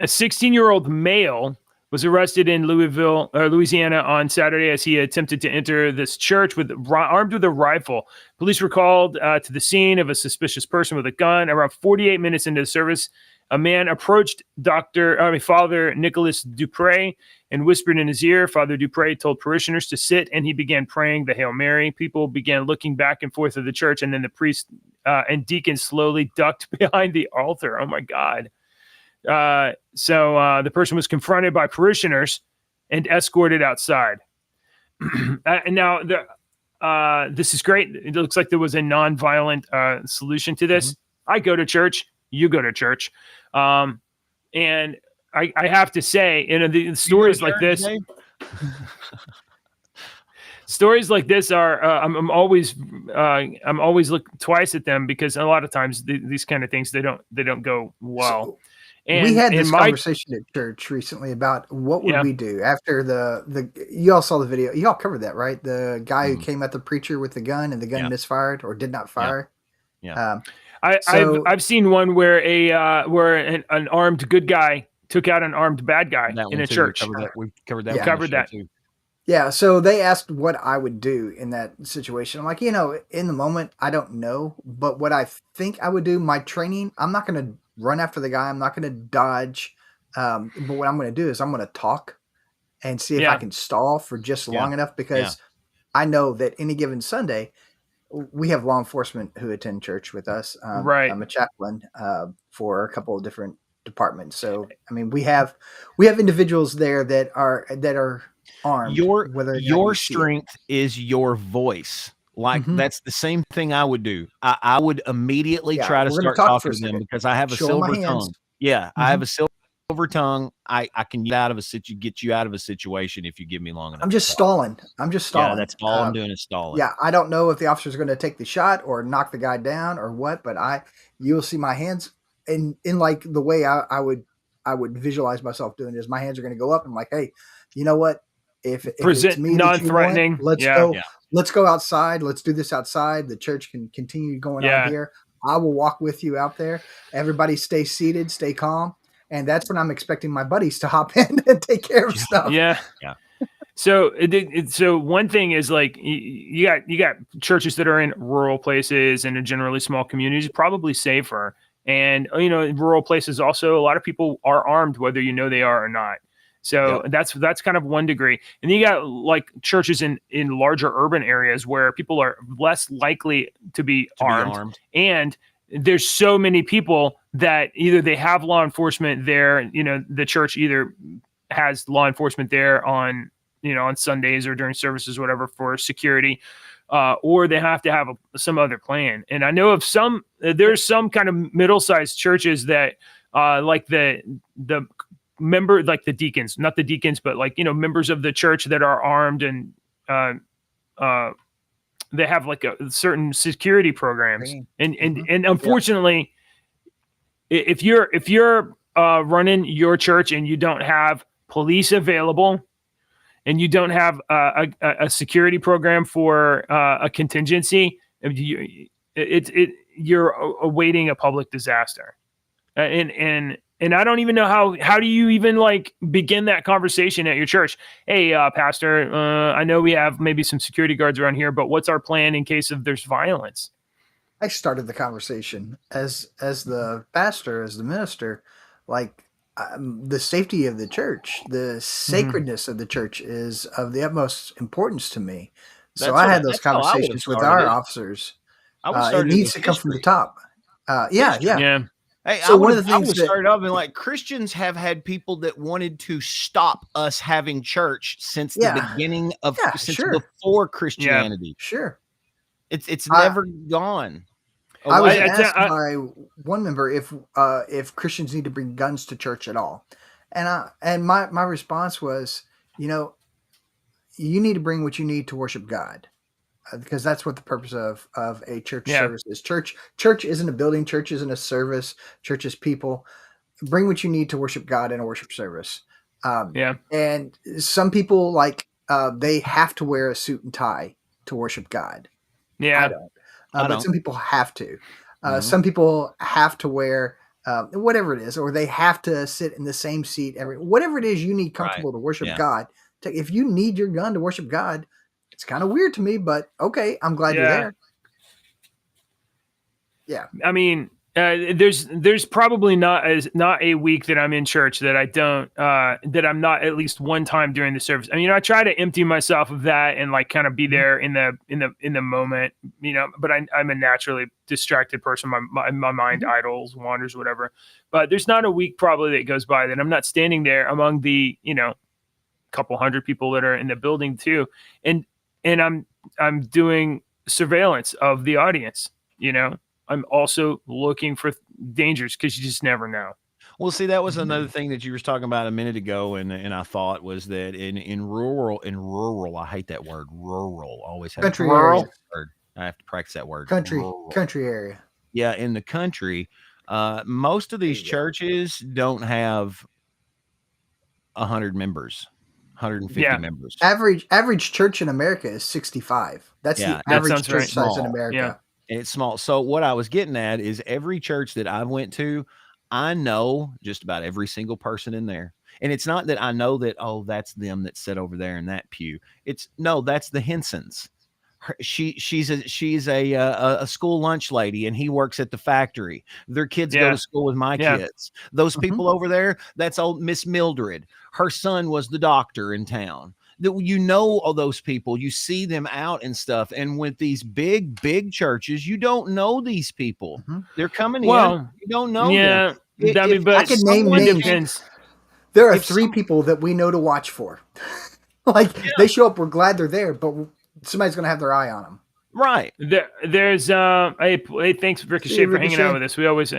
A 16-year-old male was arrested in Louisiana on Saturday as he attempted to enter this church armed with a rifle. Police were called to the scene of a suspicious person with a gun. Around 48 minutes into the service, a man approached Father Nicholas Dupre and whispered in his ear. Father Dupre told parishioners to sit, and he began praying the Hail Mary. People began looking back and forth of the church, and then the priest and deacon slowly ducked behind the altar. Oh, my God. So the person was confronted by parishioners and escorted outside. And now this is great. It looks like there was a nonviolent solution to this. Mm-hmm. I go to church. You go to church. And I have to say, the stories like this, stories like this are, I'm always look twice at them because a lot of times these kind of things, they don't go well. And we had this conversation at church recently about what would we do after you all saw the video. You all covered that, right? The guy who came at the preacher with the gun and the gun misfired or did not fire. Yeah. I've seen one where an armed good guy took out an armed bad guy in a church. We covered that. We covered that too. Yeah. So they asked what I would do in that situation. I'm like, in the moment, I don't know, but what I think I would do, my training, I'm not going to run after the guy. I'm not going to dodge. But what I'm going to do is I'm going to talk and see if I can stall for just long enough because I know that any given Sunday we have law enforcement who attend church with us. Right. I'm a chaplain for a couple of different departments. So, I mean, we have individuals there that are armed. Your strength is your voice. Like that's the same thing I would do. I would immediately try to start talking to them because I have a silver tongue. Yeah, I have a silver tongue. I can get you out of a situation if you give me long enough. I'm just stalling. Yeah, that's all I'm doing is stalling. Yeah, I don't know if the officer's going to take the shot or knock the guy down or what, but you'll see my hands in like the way I would visualize myself doing is my hands are going to go up and like, hey, you know what? If it's me non-threatening, let's go. Yeah. Let's go outside. Let's do this outside. The church can continue going on here. I will walk with you out there. Everybody stay seated, stay calm. And that's when I'm expecting my buddies to hop in and take care of stuff. Yeah. So one thing is like you got churches that are in rural places and in generally small communities, probably safer. And, rural places also, a lot of people are armed, whether they are or not. So that's kind of one degree. And then you got like churches in larger urban areas where people are less likely to be armed. And there's so many people that either they have law enforcement there, the church either has law enforcement there on Sundays or during services, whatever, for security, or they have to have some other plan. And I know of there's some kind of middle-sized churches that like the member, like the deacons, not the deacons, but like, members of the church that are armed and they have like a certain security programs. And unfortunately, if you're running your church and you don't have police available and you don't have a security program for a contingency, you're awaiting a public disaster. And I don't even know how do you even like begin that conversation at your church? Hey, pastor, I know we have maybe some security guards around here, but what's our plan in case there's violence? I started the conversation as the pastor, as the minister, like the safety of the church, the sacredness of the church is of the utmost importance to me. So I had those conversations with our officers. It needs to come from the top. Yeah. Hey, so one of the things that started off and like Christians have had people that wanted to stop us having church since the beginning of before Christianity. Yeah, sure. It's never gone. I was asked by one member if Christians need to bring guns to church at all. And my response was, you need to bring what you need to worship God. Because that's what the purpose of a church service is. Church isn't a building. Church isn't a service. Church is people. Bring what you need to worship God in a worship service. And some people they have to wear a suit and tie to worship God. Yeah. I don't. But some people have to. Mm-hmm. Some people have to wear whatever it is, or they have to sit in the same seat whatever it is you need comfortable to worship God. If you need your gun to worship God, it's kind of weird to me, but okay, I'm glad you're there. Yeah. I mean, there's probably not a week that I'm in church that I don't that I'm not at least one time during the service. I mean, I try to empty myself of that and like kind of be there in the moment, but I'm a naturally distracted person. My mind idles, wanders, whatever. But there's not a week probably that goes by that I'm not standing there among the couple hundred people that are in the building too, and I'm doing surveillance of the audience. I'm also looking for dangers because you just never know. Well, see, that was another thing that you were talking about a minute ago, and I thought was that in rural, I hate that word, rural. Always have country rural. I have to practice that word. Country area. Yeah, in the country, most of these churches don't have 100 members. 150 members. Average church in America is 65. That's the average church size in America. Yeah. And it's small. So what I was getting at is every church that I went to, I know just about every single person in there. And it's not that I know that, that's them that sit over there in that pew. That's the Hensons. She's a school lunch lady, and he works at the factory. Their kids go to school with my kids. Those people over there, that's old Miss Mildred. Her son was the doctor in town. All those people, you see them out and stuff. And with these big churches, you don't know these people. They're coming in. You don't know them. I can name names. There are 3 people that we know to watch for. They show up, we're glad they're there, but somebody's going to have their eye on them. Right. There's thanks Ricochet for hanging out with us. We always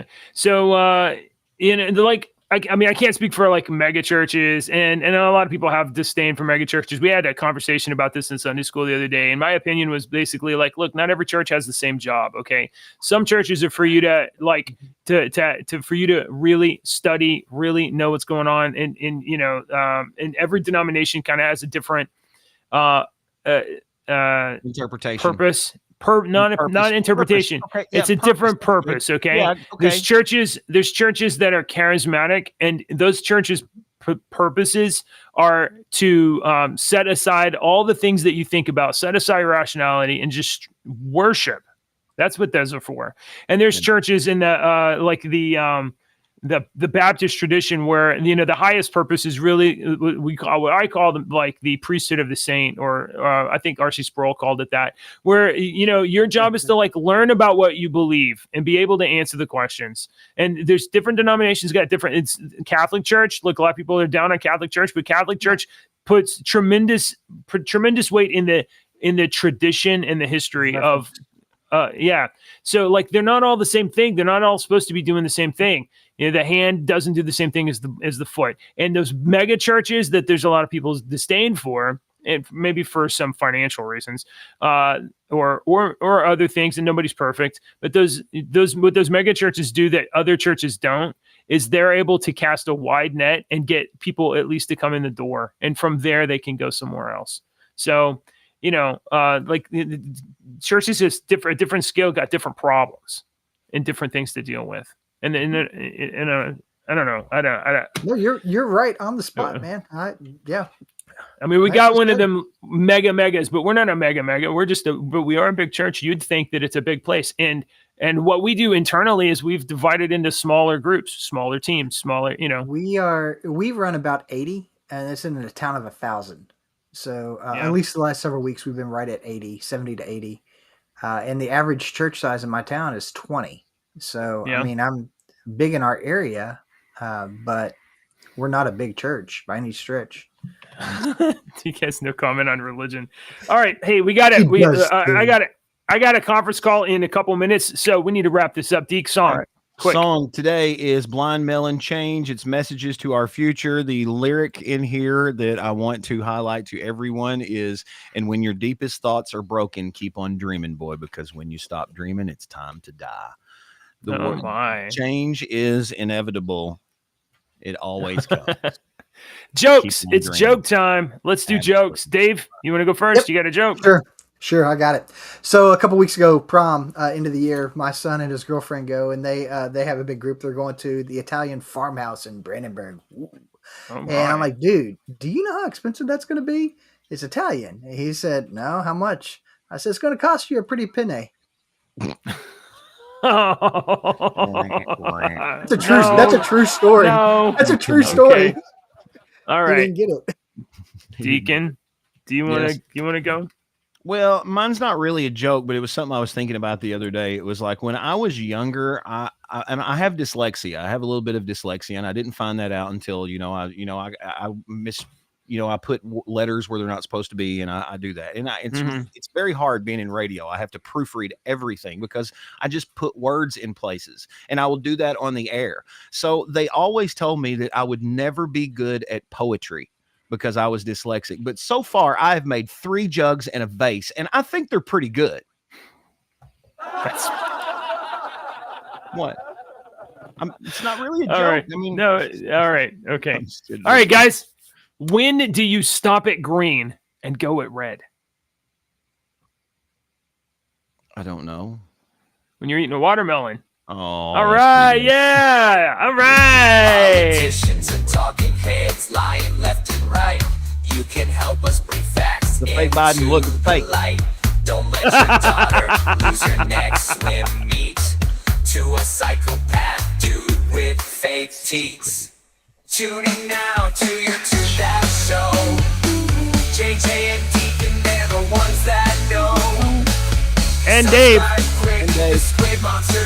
I can't speak for like mega churches, and a lot of people have disdain for mega churches. We had a conversation about this in Sunday school the other day, and my opinion was basically like, look, not every church has the same job. Okay, some churches are for you to for you to really study, really know what's going on, and every denomination kind of has a different interpretation, purpose. Not interpretation. Okay, it's a different purpose. Okay. There's churches that are charismatic, and those churches' purposes are to set aside all the things that you think about, set aside rationality, and just worship. That's what those are for. And there's churches in the Baptist tradition where the highest purpose is really what I call them like the priesthood of the saint, or I think R.C. Sproul called it that, where your job is to like learn about what you believe and be able to answer the questions. And there's different denominations got different. It's Catholic Church. Look, a lot of people are down on Catholic Church, but Catholic Church puts tremendous weight in the tradition and the history of. So like they're not all the same thing. They're not all supposed to be doing the same thing. The hand doesn't do the same thing as the foot. And those mega churches that there's a lot of people's disdain for, and maybe for some financial reasons, or other things, and nobody's perfect. But what those mega churches do that other churches don't is they're able to cast a wide net and get people at least to come in the door, and from there they can go somewhere else. So. Like churches is a different scale, got different problems and different things to deal with. And I don't know. I don't. No, you're right on the spot, man. I mean, we got one of them megas, but we're not a mega. We're but we are a big church. You'd think that it's a big place. And what we do internally is we've divided into smaller groups, smaller teams, smaller, we run about 80, and it's in a town of 1,000. So at least the last several weeks, we've been right at 70 to 80. And the average church size in my town is 20. So, I mean, I'm big in our area, but we're not a big church by any stretch. You guys, no comment on religion. All right. Hey, we got it. I got a conference call in a couple minutes, so we need to wrap this up. Deke, song. Quick. Song today is Blind Melon Change. It's Messages to Our Future. The lyric in here that I want to highlight to everyone is, and when your deepest thoughts are broken, keep on dreaming, boy, because when you stop dreaming, it's time to die. The word change is inevitable. It always comes. Jokes. It's joke time. Let's do jokes. Dave, you want to go first? Yep. You got a joke? Sure, I got it. So a couple weeks ago, prom, end of the year, my son and his girlfriend go, and they have a big group. They're going to the Italian farmhouse in Brandenburg. And I'm like, dude, do you know how expensive that's going to be? It's Italian. And he said, no, how much? I said, it's going to cost you a pretty penny. That's a true story. No. That's a true story. Okay. All right. He didn't get it. Deacon, do you want to go? Well, mine's not really a joke, but it was something I was thinking about the other day. It was like when I was younger, I have dyslexia. I have a little bit of dyslexia, and I didn't find that out until I put letters where they're not supposed to be, and I do that. And it's very hard being in radio. I have to proofread everything because I just put words in places, and I will do that on the air. So they always told me that I would never be good at poetry because I was dyslexic. But so far, I have made 3 jugs and a vase, and I think they're pretty good. That's what? It's not really a joke. All right. I mean, no. All right. Okay. All right, guys. When do you stop at green and go at red? I don't know. When you're eating a watermelon. Oh. All right. Yeah. All right. Politicians and talking heads lying left and right. You can help us bring facts. The fake Biden look fake. Light. Don't let your daughter lose her next swim meet to a psychopath dude with fake teeth. Tuning now to your That Show. JJ and Deacon, they're the ones that know. And Dave. The Squid Monster